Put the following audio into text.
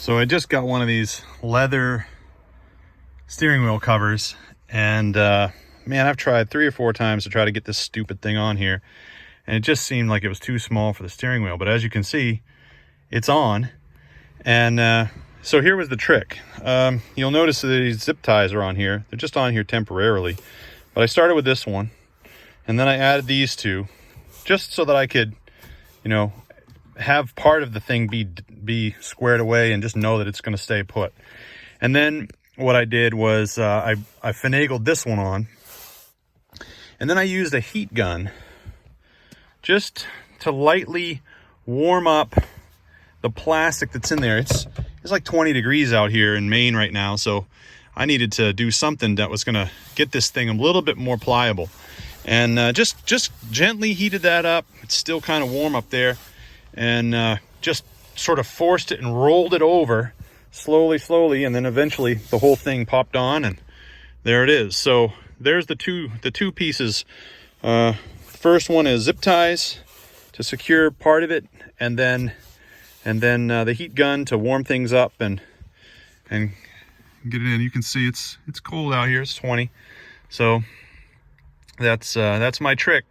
So I just got one of these leather steering wheel covers, and man, I've tried 3 or 4 times to try to get this stupid thing on here, and it just seemed like it was too small for the steering wheel. But as you can see, it's on. And so here was the trick. You'll notice that these zip ties are on here. They're just on here temporarily, but I started with this one, and then I added these two just so that I could, you know, have part of the thing be squared away and just know that it's going to stay put. And then what I did was I finagled this one on, and then I used a heat gun just to lightly warm up the plastic that's in there. It's like 20 degrees out here in Maine right now, so I needed to do something that was going to get this thing a little bit more pliable. And just gently heated that up. It's still kind of warm up there. And just sort of forced it and rolled it over slowly, and then eventually the whole thing popped on, and there it is. So there's the two pieces. First one is zip ties to secure part of it, and then the heat gun to warm things up and get it in. You can see it's cold out here. It's 20. So that's my trick.